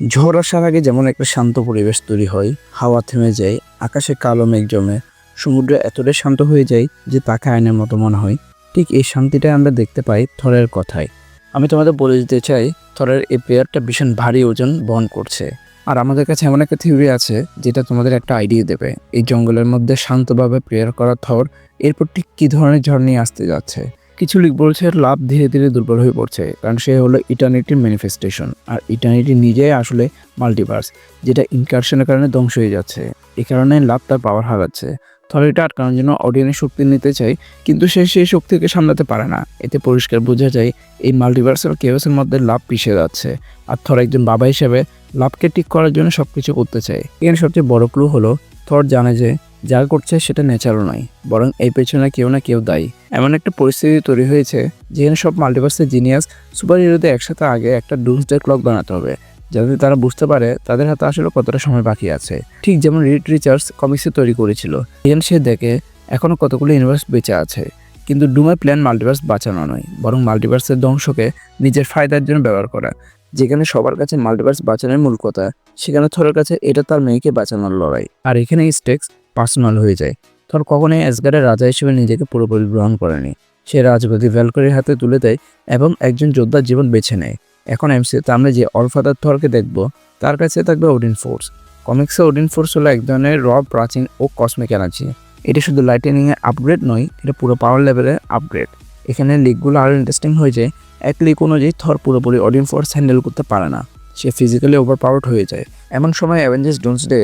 ঝড় আসার আগে যেমন একটা শান্ত পরিবেশ তৈরি হয়, হাওয়া থেমে যায়, আকাশে কালো মেঘ জমে, সমুদ্র এতটাই শান্ত হয়ে যায় যে তাকে আয়নার মতো মনে হয়। ঠিক এই শান্তিটাই আমরা দেখতে পাই থরের কথায়। আমি তোমাদের বলে দিতে চাই, থরের এই প্লেয়ারটা ভীষণ ভারী ওজন বহন করছে। আর আমাদের কাছে এমন একটা থিওরি আছে যেটা তোমাদের একটা আইডিয়া দেবে এই জঙ্গলের মধ্যে শান্তভাবে প্রেয়ার করা থর এরপর ঠিক কী ধরনের ঝড় নিয়ে আসতে যাচ্ছে। কিছু লিক বলছে লাভ ধীরে ধীরে দুর্বল হয়ে পড়ছে, কারণ সে হলো ইটার্নিটির ম্যানিফেস্টেশন, আর ইটার্নিটি নিজেই আসলে মাল্টিভার্স, যেটা ইনকারশনের কারণে ধ্বংস হয়ে যাচ্ছে। এই কারণে লাভ তার পাওয়ার হারাচ্ছে। থর এটা আটকানোর জন্য অডিয়েন্সের শক্তি নিতে চায়, কিন্তু সে সেই শক্তিকে সামলাতে পারে না। এতে পরিষ্কার বোঝা যায় এই মাল্টিভার্সাল কেওসের মধ্যে লাভ পিছিয়ে যাচ্ছে, আর থর একজন বাবা হিসেবে লাভকে ঠিক করার জন্য সবকিছু করতে চায়। এর সবচেয়ে বড় ক্লু হলো থর জানে যে যা করছে সেটা ন্যাচারাল নয়, বরং এই পেছনে কেউ না কেউ দায়ী। এমন একটা পরিস্থিতি তৈরি হয়েছে যেখানে সব মাল্টিভার্সের জিনিয়াস সুপার হিরোদের একসাথে আগে একটা ডুমসডে ক্লক বানাতে হবে, যাতে তারা বুঝতে পারে তাদের হাতে আসলে কতটা সময় বাকি আছে। ঠিক যেমন রিড রিচার্ডস কমিক্সে তৈরি করেছিল। যেখানে সে দেখে এখনো কতগুলো ইউনিভার্স বেঁচে আছে, কিন্তু ডুমের প্ল্যান মাল্টিভার্স বাঁচানো নয়, বরং মাল্টিভার্সের ধ্বংসকে নিজের ফায়দার জন্য ব্যবহার করা। যেখানে সবার কাছে মাল্টিভার্স বাঁচানোর মূল কথা, সেখানে থরের কাছে এটা তার মেয়েকে বাঁচানোর লড়াই। আর এখানে স্টেক্স পার্সোনাল হয়ে যায়। থর কখনোই অ্যাসগার্ডের রাজা হিসেবে নিজেকে পুরোপুরি গ্রহণ করেনি। সে রাজগদ্দি ভ্যালকরির হাতে তুলে দেয় এবং একজন যোদ্ধার জীবন বেছে নেয়। এখন এমসিইউতে আমরা যে অলফাদার থরকে দেখব, তার কাছে থাকবে ওডিন ফোর্স। কমিক্সে ওডিন ফোর্স হলো এক ধরনের প্রাচীন ও কসমিক এনার্জি। এটা শুধু লাইটেনিংয়ের আপগ্রেড নয়, এটা পুরো পাওয়ার লেভেলের আপগ্রেড। এখানে লিগগুলো আরও ইন্টারেস্টিং হয়ে যায়। এক লিগ অনুযায়ী থর পুরোপুরি ওডিন ফোর্স হ্যান্ডেল করতে পারে না, সে ফিজিক্যালি ওভারপাওয়ার্ড হয়ে যায়। এমন সময় অ্যাভেঞ্জার্স ডুমসডে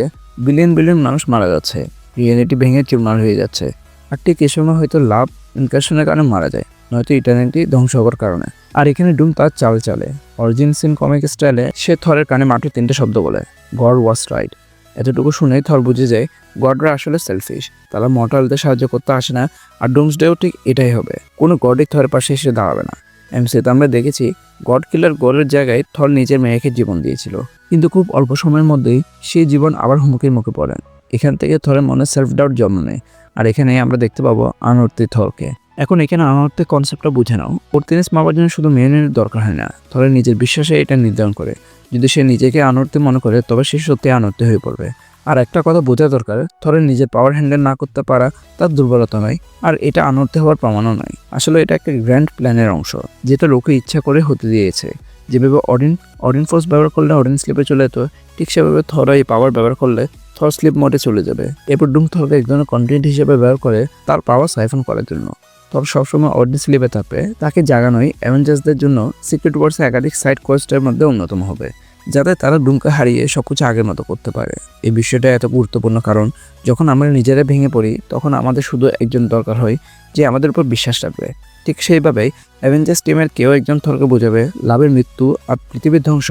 বিলিয়ন বিলিয়ন মানুষ মারা যাচ্ছে, রিয়েলিটি ভেঙে চুরমার হয়ে যাচ্ছে। আর ঠিক এই সময় হয়তো লাভ ইনকারশনের কারণে মারা যায়, নয়তো ইটার্নিটি ধ্বংস হওয়ার কারণে। আর এখানে ডুম তার চাল চালে অরিজিন সিন কমিক স্টাইলে। সে থরের কানে মাত্র 3টে শব্দ বলে, গড ওয়াজ রাইট। এতটুকু শুনেই থর বুঝে যায় গডরা আসলে সেলফিশ, তারা মর্টালদের সাহায্য করতে আসে না। আর ডুমসডেও ঠিক এটাই হবে, কোনো গডই থরের পাশে এসে দাঁড়াবে না। এমসিইউতে আমরা দেখেছি গড কিলার গডের জায়গায় থর নিজের মেয়েকে জীবন দিয়েছিল, কিন্তু খুব অল্প সময়ের মধ্যেই সেই জীবন আবার হুমকির মুখে পড়েন। এখান থেকে থরের মনে সেলফ ডাউট জন্ম নেয়, আর এখানে আমরা দেখতে পাবো আনঅর্থী থরকে। এখন এখানে আনঅর্থী কনসেপ্টটা বুঝে নাও। ওর্তিনেস মাপার জন্য শুধু মেনের দরকার হয় না, থরের নিজের বিশ্বাসে এটা নির্ধারণ করে। যদি সে নিজেকে আনঅর্থী মনে করে, তবে সে সত্যি আনঅর্থী হয়ে পড়বে। আর একটা কথা বোঝা দরকার, থরের নিজের পাওয়ার হ্যান্ডেল না করতে পারা তার দুর্বলতা নয়, আর এটা আনঅর্থী হওয়ার প্রমাণও নয়। আসলে এটা একটা গ্র্যান্ড প্ল্যানের অংশ, যেটা লোকে ইচ্ছা করে হতে দিয়েছে। যেভাবে অডিন ফোর্স ব্যবহার করলে অডিন স্লিপে চলে যেত, ঠিক সেভাবে থর এই পাওয়ার ব্যবহার করলে থর স্লিপ মোডে চলে যাবে। এরপর ডুম থরকে এক ধরনের কন্টেন্ট হিসেবে ব্যবহার করে তার পাওয়ার সাইফন করার জন্য। থর সবসময় অডিন স্লিপে থাকবে, তাকে জাগানোই অ্যাভেঞ্জার্সদের জন্য সিক্রেট ওয়ার্সের একাধিক সাইড কোয়েস্টের মধ্যে অন্যতম হবে, যাতে তারা ডুমকে হারিয়ে সবকিছু আগের মতো করতে পারে। এই বিষয়টা এত গুরুত্বপূর্ণ কারণ যখন আমরা নিজেরা ভেঙে পড়ি, তখন আমাদের শুধু একজন দরকার হয় যে আমাদের উপর বিশ্বাস রাখবে। ঠিক সেইভাবেই অ্যাভেঞ্জার্স টিমের কেউ একজন থরকে বোঝাবে লাভের মৃত্যু আর পৃথিবীর ধ্বংস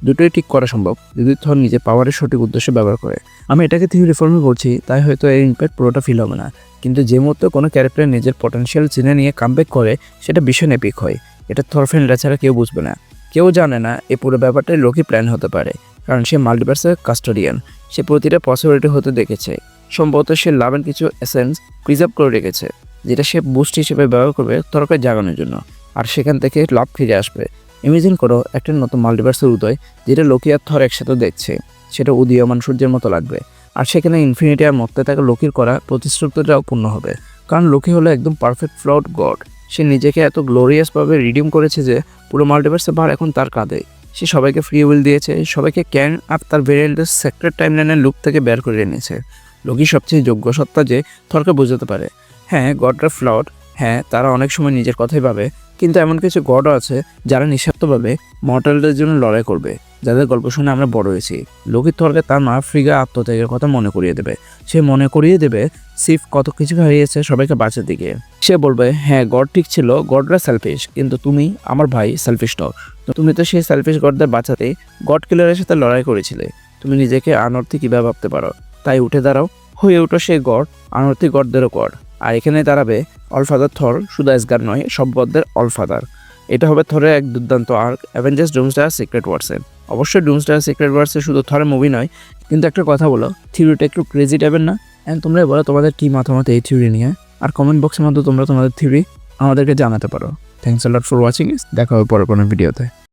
দুটোই ঠিক করা সম্ভব যদি থর নিজের পাওয়ারের সঠিক উদ্দেশ্যে ব্যবহার করে। আমি এটাকে থিওরি ফর্মে বলছি, তাই হয়তো এর ইম্প্যাক্ট পুরোটা ফিল হবে না, কিন্তু যে মুহূর্তে কোনো ক্যারেক্টার নিজের পটেনশিয়াল চিনে নিয়ে কামব্যাক করে, সেটা ভীষণ এপিক হয়। এটা থর ফ্যানরা ছাড়া কেউ বুঝবে না। কেউ জানে না এই পুরো ব্যাপারটাই লোকি প্ল্যান হতে পারে, কারণ সে মাল্টিভার্সের কাস্টোডিয়ান। সে প্রতিটা পসিবিলিটি হতে দেখেছে। সম্ভবত সে লাভের কিছু এসেন্স প্রিজার্ভ করে রেখেছে, যেটা সে বুস্ট হিসেবে ব্যবহার করবে থরকে জাগানোর জন্য, আর সেখান থেকে লাভ ফিরে আসবে। ইমেজিন করো একটা নতুন মাল্টিভার্সের উদয়, যেটা লোকি আর থর একসাথে দেখছে। সেটা উদীয়মান সূর্যের মতো লাগবে, আর সেখানে ইনফিনিটি আর মর্তে থাকা লোকির করা প্রতিশ্রুতিটাও পূর্ণ হবে। কারণ লোকি হলো একদম পারফেক্ট ফ্লড গড। সে নিজেকে এত গ্লোরিয়াসভাবে রিডিম করেছে যে পুরো মাল্টিভার্সের ভার এখন তার কাঁধে। সে সবাইকে ফ্রি উইল দিয়েছে, সবাইকে ক্যান আর তার ভেরিয়েন্টের সেক্রেট টাইমলাইনের লুপ থেকে বের করে এনেছে। লোকি সবচেয়ে যোগ্য সত্তা যে থরকে বোঝাতে পারে, হ্যাঁ গডরা ফ্লড, হ্যাঁ তারা অনেক সময় নিজের কথাই ভাবে, কিন্তু এমন কিছু গডও আছে যারা নিঃস্বার্থভাবে মর্টালদের জন্য লড়াই করবে, যাদের গল্প শুনে আমরা বড় হয়েছি। লোকি থরকে তার মা ফ্রিগা আত্মত্যাগের কথা মনে করিয়ে দেবে। সে মনে করিয়ে দেবে সিফ কত কিছু হারিয়েছে সবাইকে বাঁচাতে গিয়ে। সে বলবে, হ্যাঁ গড ঠিক ছিল, গডরা সেলফিশ, কিন্তু তুমি আমার ভাই সেলফিশ নও। তুমি তো সেই সেলফিশ গডদের বাঁচাতে গড কিলারের সাথে লড়াই করেছিলে। তুমি নিজেকে আনঅর্থী কীভাবে ভাবতে পারো? তাই উঠে দাঁড়াও, হয়ে ওঠো সেই গড, আনঅর্থী গডদেরও গড। আর এখানে দাঁড়াবে অলফাদার থর, শুধু অ্যাসগার্ড নয়, সব গডদের অলফাদার। এটা হবে থরের এক দুর্দান্ত আর্ক অ্যাভেঞ্জার্স ডুমসডে সিক্রেট ওয়ার্সে। অবশ্যই ডুমসডে সিক্রেট ওয়ার্সে শুধু থরের মুভি নয়, কিন্তু একটা কথা বলো, থিওরিটা একটু ক্রেজি টাইপের না? অ্যান্ড তোমরা বলো তোমাদের কী মতামত এই থিওরি নিয়ে, আর কমেন্ট বক্সের মধ্যে তোমরা তোমাদের থিওরি আমাদেরকে জানাতে পারো। Thanks a lot for watching ইস। দেখা হবে পরের কোনো ভিডিওতে।